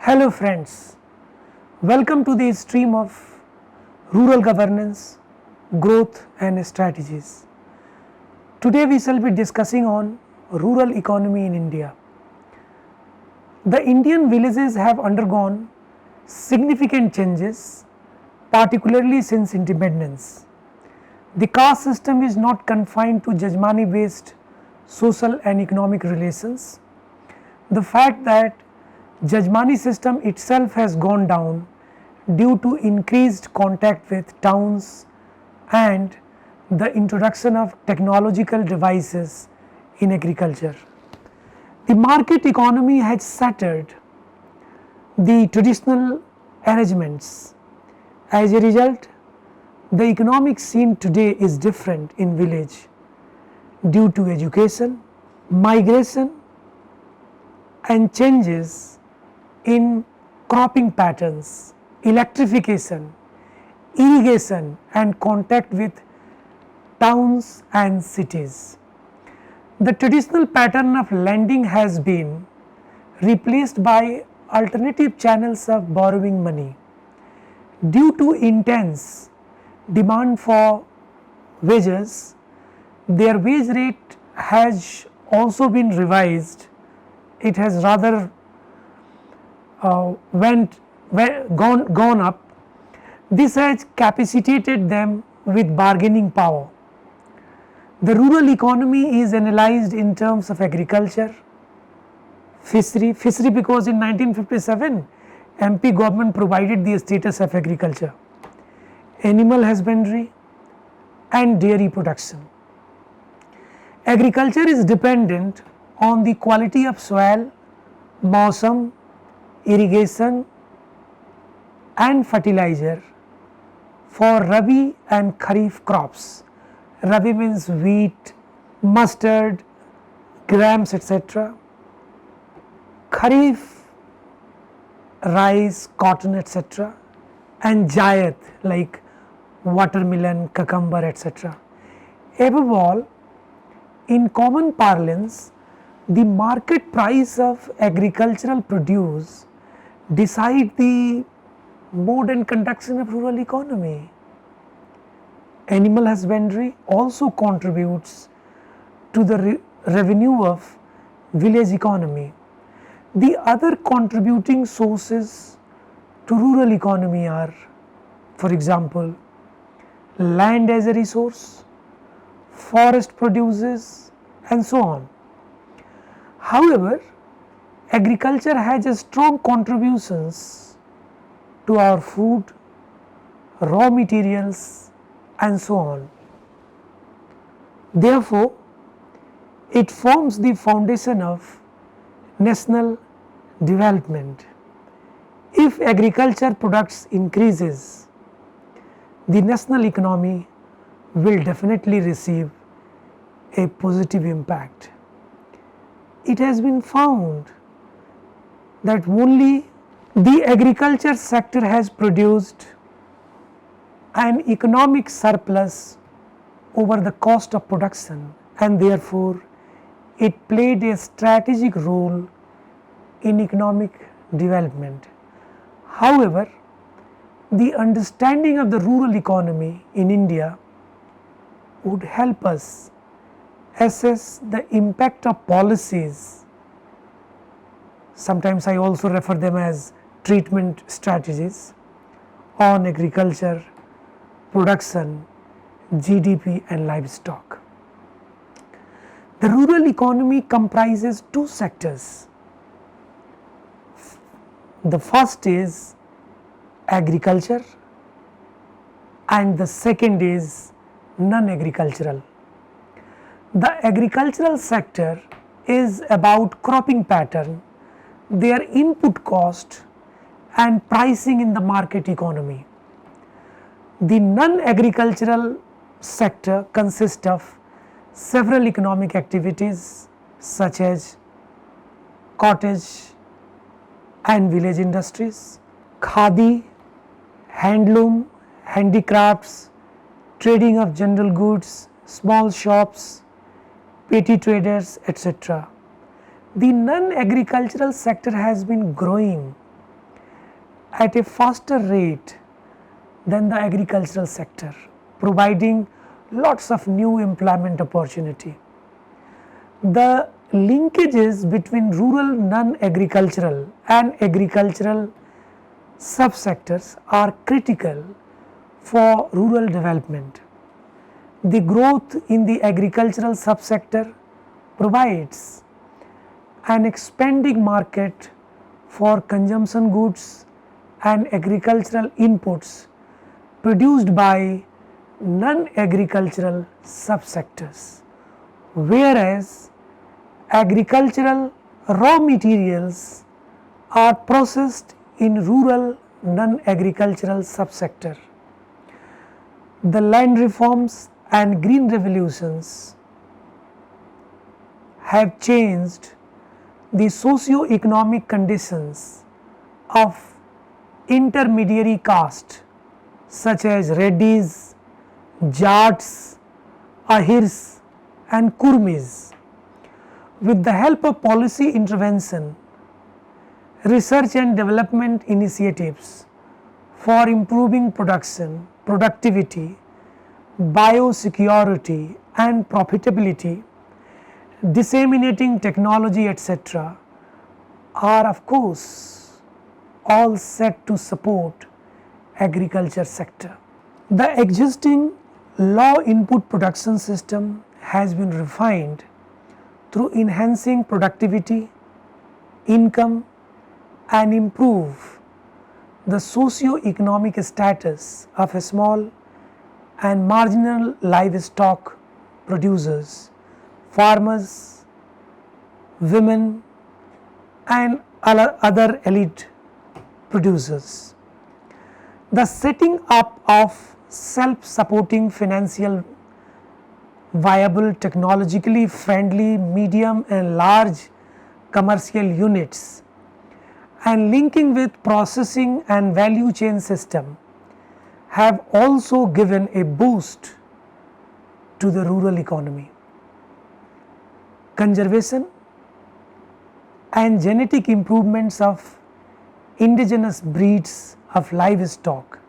Hello friends, welcome to the stream of rural governance, growth and strategies. Today we shall be discussing on rural economy in India. The Indian villages have undergone significant changes, particularly since independence. The caste system is not confined to Jajmani based social and economic relations. The fact that Jajmani system itself has gone down due to increased contact with towns and the introduction of technological devices in agriculture. The market economy has shattered the traditional arrangements. As a result, the economic scene today is different in village due to education, migration and changes in cropping patterns, electrification, irrigation and contact with towns and cities. The traditional pattern of lending has been replaced by alternative channels of borrowing money. Due to intense demand for wages, their wage rate has also been revised. It has rather gone up. This has capacitated them with bargaining power. The rural economy is analyzed in terms of agriculture, fishery because in 1957 MP government provided the status of agriculture, animal husbandry and dairy production. Agriculture is dependent on the quality of soil, mausam, irrigation and fertilizer for Rabi and Kharif crops. Rabi means wheat, mustard, grams etc. Kharif, rice, cotton etc. and Jayat like watermelon, cucumber etc. Above all, in common parlance, the market price of agricultural produce decide the mode and conduction of rural economy. Animal husbandry also contributes to the revenue of village economy. The other contributing sources to rural economy are, for example, land as a resource, forest produces and so on. However, agriculture has a strong contributions to our food, raw materials and so on. Therefore, it forms the foundation of national development. If agriculture products increases, the national economy will definitely receive a positive impact. It has been found that only the agriculture sector has produced an economic surplus over the cost of production and therefore it played a strategic role in economic development. However, the understanding of the rural economy in India would help us assess the impact of policies. Sometimes I also refer them as treatment strategies on agriculture, production, GDP and livestock. The rural economy comprises two sectors. The first is agriculture and the second is non-agricultural. The agricultural sector is about cropping pattern, their input cost and pricing in the market economy. The non-agricultural sector consists of several economic activities such as cottage and village industries, khadi, handloom, handicrafts, trading of general goods, small shops, petty traders etc. The non-agricultural sector has been growing at a faster rate than the agricultural sector, providing lots of new employment opportunity. The linkages between rural non-agricultural and agricultural subsectors are critical for rural development. The growth in the agricultural subsector provides an expanding market for consumption goods and agricultural inputs produced by non-agricultural subsectors, whereas agricultural raw materials are processed in rural non-agricultural subsector. The land reforms and green revolutions have changed the socio-economic conditions of intermediary caste such as Reddys, Jats, Ahirs and Kurmis. With the help of policy intervention, research and development initiatives for improving production, productivity, biosecurity and profitability, disseminating technology etc. are of course all set to support agriculture sector. The existing low input production system has been refined through enhancing productivity, income and improve the socio-economic status of a small and marginal livestock producers, farmers, women and other elite producers. The setting up of self-supporting financial viable technologically friendly medium and large commercial units and linking with processing and value chain system have also given a boost to the rural economy. Conservation and genetic improvements of indigenous breeds of livestock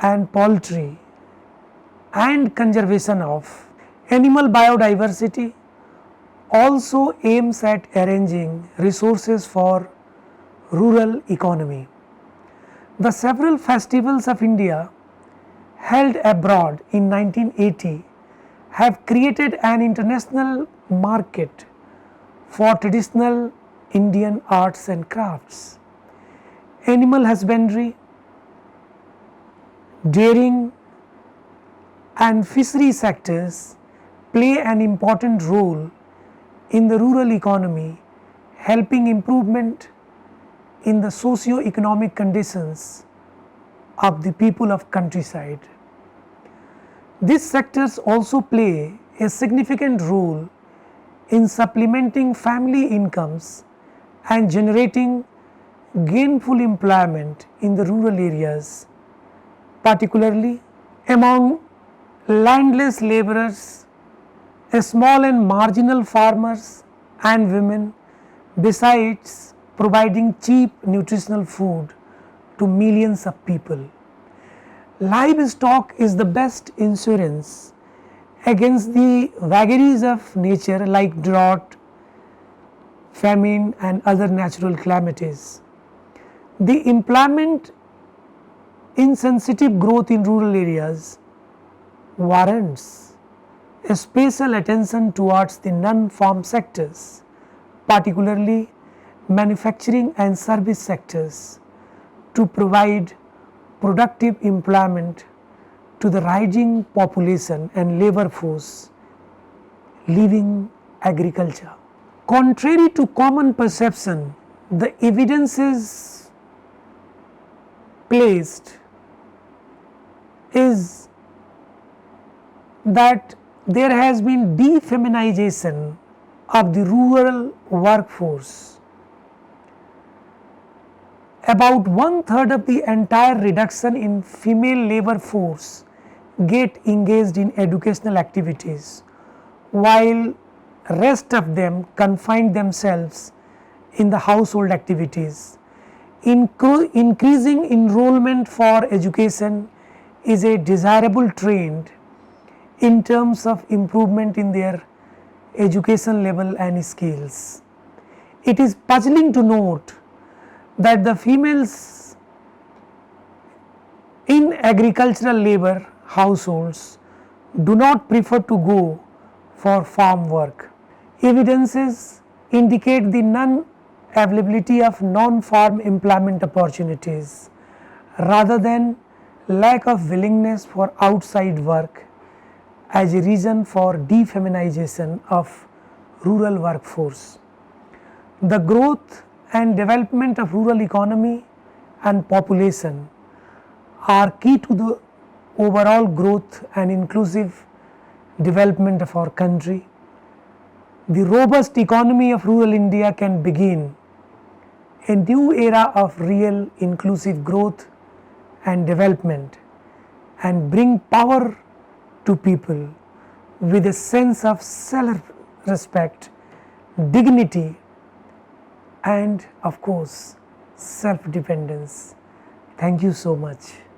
and poultry and conservation of animal biodiversity also aims at arranging resources for rural economy. The several festivals of India held abroad in 1980 have created an international market for traditional Indian arts and crafts. Animal husbandry, dairying and fishery sectors play an important role in the rural economy, helping improvement in the socio-economic conditions of the people of countryside. These sectors also play a significant role in supplementing family incomes and generating gainful employment in the rural areas, particularly among landless laborers, small and marginal farmers and women, besides providing cheap nutritional food to millions of people. Livestock is the best insurance against the vagaries of nature like drought, famine and other natural calamities. The employment insensitive growth in rural areas warrants a special attention towards the non-farm sectors, particularly manufacturing and service sectors, to provide productive employment to the rising population and labor force leaving agriculture. Contrary to common perception, the evidences placed is that there has been defeminization of the rural workforce. About 1/3 of the entire reduction in female labor force get engaged in educational activities, while rest of them confine themselves in the household activities. Increasing enrollment for education is a desirable trend in terms of improvement in their education level and skills. It is puzzling to note that the females in agricultural labor households do not prefer to go for farm work. Evidences indicate the non-availability of non-farm employment opportunities rather than lack of willingness for outside work as a reason for defeminization of rural workforce. The growth and development of rural economy and population are key to the overall growth and inclusive development of our country. The robust economy of rural India can begin a new era of real inclusive growth and development and bring power to people with a sense of self-respect, dignity, and of course self-dependence. Thank you so much.